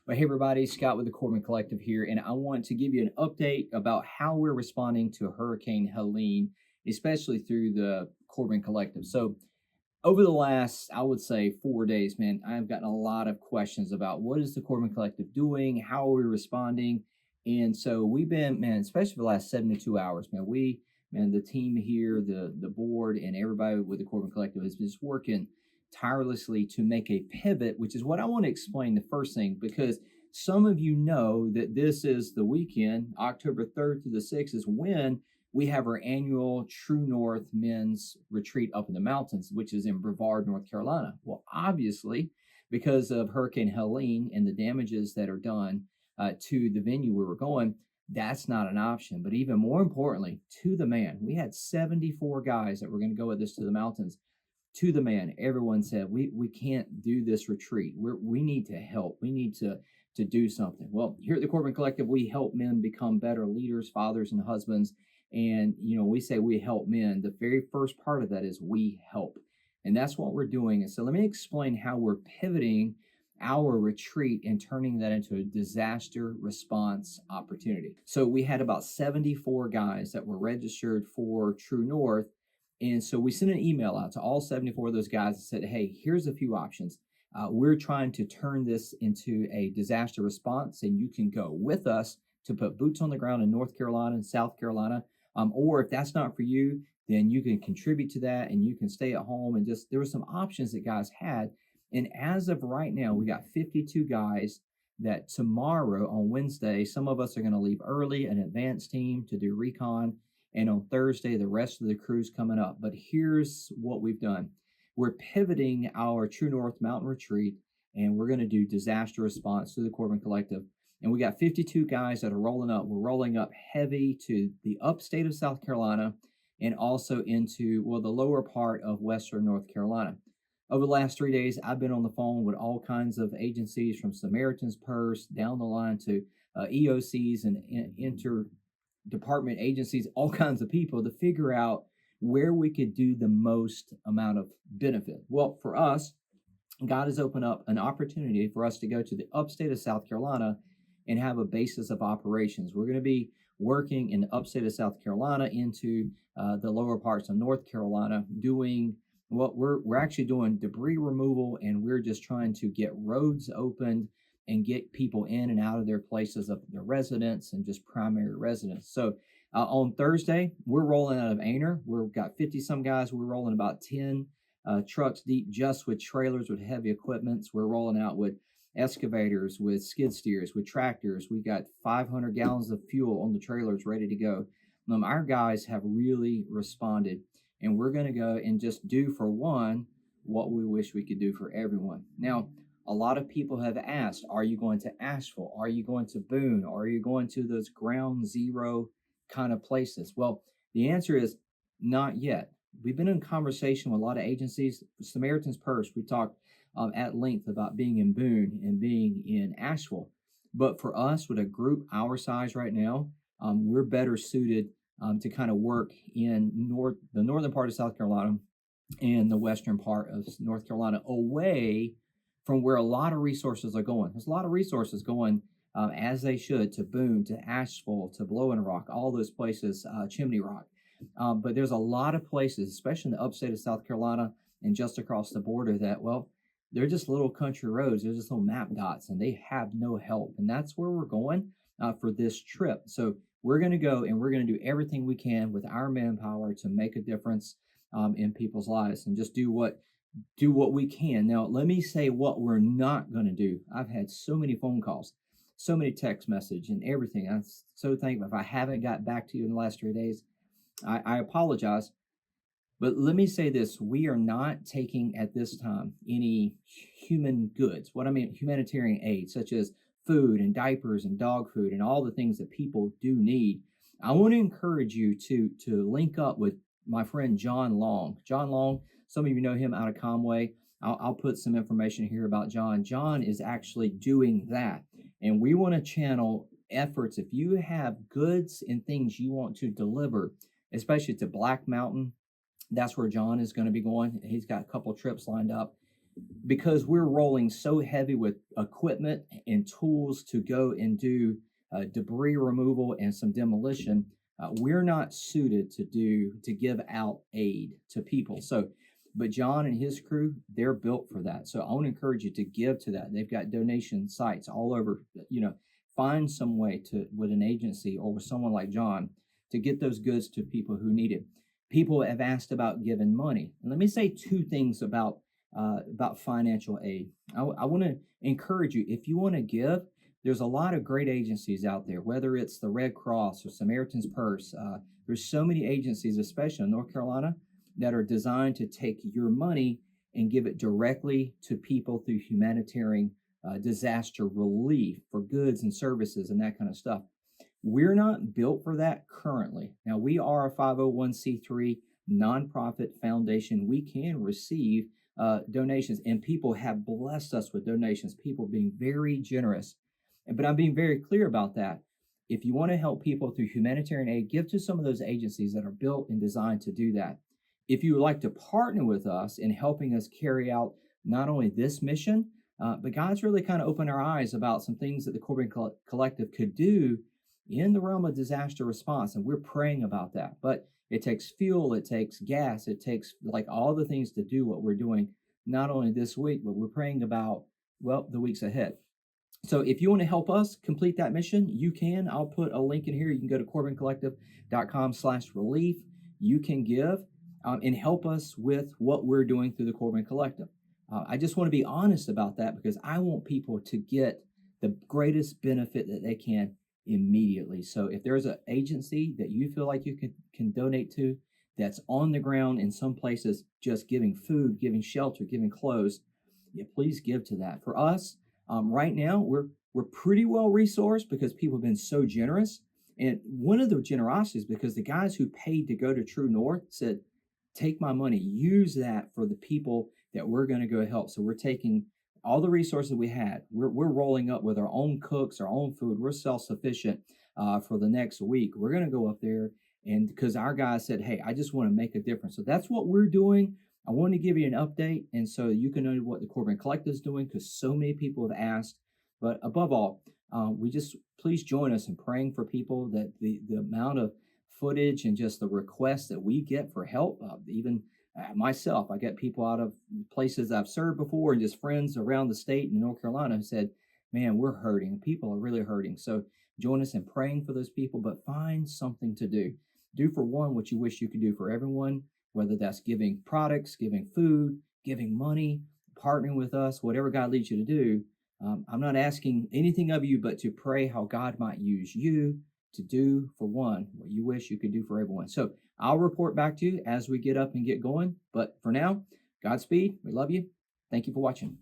Well, hey everybody, Scott with the Corban Collective here, and I want to give you an update about how we're responding to Hurricane Helene, especially through the Corban Collective. So, over the last, I would say, 4 days, man, I've gotten a lot of questions about what is the Corban Collective doing, how are we responding, and so we've been, man, especially for the last 72 hours, man, the team here, the board, and everybody with the Corban Collective has been just working tirelessly to make a pivot, which is what I want to explain the first thing, because some of you know that this is the weekend, October 3rd through the 6th, is when we have our annual True North men's retreat up in the mountains, which is in Brevard, North Carolina. Well, obviously, because of Hurricane Helene and the damages that are done to the venue where we're going, that's not an option. But even more importantly, to the man, we had 74 guys that were going to go with us to the mountains. To the man, everyone said, we can't do this retreat. We need to help. We need to do something. Well, here at the Corban Collective, we help men become better leaders, fathers, and husbands. And, we say we help men. The very first part of that is we help. And that's what we're doing. And so let me explain how we're pivoting our retreat and turning that into a disaster response opportunity. So we had about 74 guys that were registered for True North. And so we sent an email out to all 74 of those guys and said, hey, here's a few options. We're trying to turn this into a disaster response, and you can go with us to put boots on the ground in North Carolina and South Carolina. Or if that's not for you, then you can contribute to that and you can stay at home. And just there were some options that guys had. And as of right now, we got 52 guys that tomorrow on Wednesday, some of us are going to leave early, an advanced team to do recon. And on Thursday, the rest of the crew's coming up. But here's what we've done. We're pivoting our True North Mountain Retreat, and we're going to do disaster response through the Corban Collective. And we got 52 guys that are rolling up. We're rolling up heavy to the upstate of South Carolina and also into, the lower part of Western North Carolina. Over the last 3 days, I've been on the phone with all kinds of agencies from Samaritan's Purse down the line to EOCs and inter-department agencies, all kinds of people to figure out where we could do the most amount of benefit. Well, for us, God has opened up an opportunity for us to go to the upstate of South Carolina and have a basis of operations. We're going to be working in the upstate of South Carolina into the lower parts of North Carolina, doing what we're actually doing debris removal, and we're just trying to get roads opened and get people in and out of their places of their residence and just primary residence. So on Thursday, we're rolling out of Aner. We've got 50 some guys. We're rolling about 10 trucks deep just with trailers with heavy equipments. We're rolling out with excavators, with skid steers, with tractors. We got 500 gallons of fuel on the trailers ready to go. Our guys have really responded, and we're going to go and just do for one what we wish we could do for everyone. Now, a lot of people have asked, are you going to Asheville? Are you going to Boone? Are you going to those ground zero kind of places? Well, the answer is not yet. We've been in conversation with a lot of agencies. Samaritan's Purse, we talked at length about being in Boone and being in Asheville. But for us, with a group our size right now, we're better suited to kind of work in the northern part of South Carolina and the western part of North Carolina, away from where a lot of resources are going. There's a lot of resources going as they should to Boone, to Asheville, to Blowing Rock, all those places, Chimney Rock. But there's a lot of places, especially in the upstate of South Carolina and just across the border, that, they're just little country roads. They're just little map dots, and they have no help. And that's where we're going for this trip. So we're going to go and we're going to do everything we can with our manpower to make a difference in people's lives and just do what we can. Now, let me say what we're not going to do. I've had so many phone calls, so many text messages and everything. I'm so thankful. If I haven't got back to you in the last 3 days, I apologize. But let me say this. We are not taking at this time any human goods. What I mean, humanitarian aid, such as food and diapers and dog food and all the things that people do need. I want to encourage you to link up with my friend John Long. John Long, some of you know him out of Conway. I'll put some information here about John. John is actually doing that. And we want to channel efforts. If you have goods and things you want to deliver, especially to Black Mountain, that's where John is going to be going. He's got a couple trips lined up. because we're rolling so heavy with equipment and tools to go and do debris removal and some demolition, we're not suited to give out aid to people. So, but John and his crew, they're built for that. So I want to encourage you to give to that. They've got donation sites all over. Find some way to with an agency or with someone like John to get those goods to people who need it. People have asked about giving money. And let me say two things about financial aid. I want to encourage you, if you want to give, there's a lot of great agencies out there, whether it's the Red Cross or Samaritan's Purse. There's so many agencies, especially in North Carolina, that are designed to take your money and give it directly to people through humanitarian disaster relief for goods and services and that kind of stuff. We're not built for that currently. Now, we are a 501c3 nonprofit foundation. We can receive donations, and people have blessed us with donations, people being very generous. But I'm being very clear about that. If you want to help people through humanitarian aid, give to some of those agencies that are built and designed to do that. If you would like to partner with us in helping us carry out not only this mission, but God's really kind of opened our eyes about some things that the Corban Collective could do in the realm of disaster response. And we're praying about that. But it takes fuel, it takes gas, it takes like all the things to do what we're doing, not only this week, but we're praying about, well, the weeks ahead. So if you want to help us complete that mission, you can. I'll put a link in here. You can go to corbancollective.com/relief. You can give and help us with what we're doing through the Corban Collective. I just want to be honest about that because I want people to get the greatest benefit that they can immediately. So if there's an agency that you feel like you can donate to that's on the ground in some places, just giving food, giving shelter, giving clothes, yeah, please give to that. For us, right now, we're pretty well resourced because people have been so generous. And one of the generosities, because the guys who paid to go to True North said, take my money, use that for the people that we're going to go help. So we're taking all the resources we had. We're rolling up with our own cooks, our own food. We're self-sufficient for the next week. We're going to go up there, and because our guys said, hey, I just want to make a difference. So that's what we're doing. I want to give you an update, and so you can know what the Corban Collective is doing because so many people have asked. But above all, we just please join us in praying for people that the amount of footage and just the requests that we get for help, even myself, I get people out of places I've served before and just friends around the state in North Carolina who said, man, we're hurting. People are really hurting. So join us in praying for those people, but find something to do. Do for one what you wish you could do for everyone, whether that's giving products, giving food, giving money, partnering with us, whatever God leads you to do. I'm not asking anything of you but to pray how God might use you to do for one what you wish you could do for everyone. So I'll report back to you as we get up and get going. But for now, Godspeed. We love you. Thank you for watching.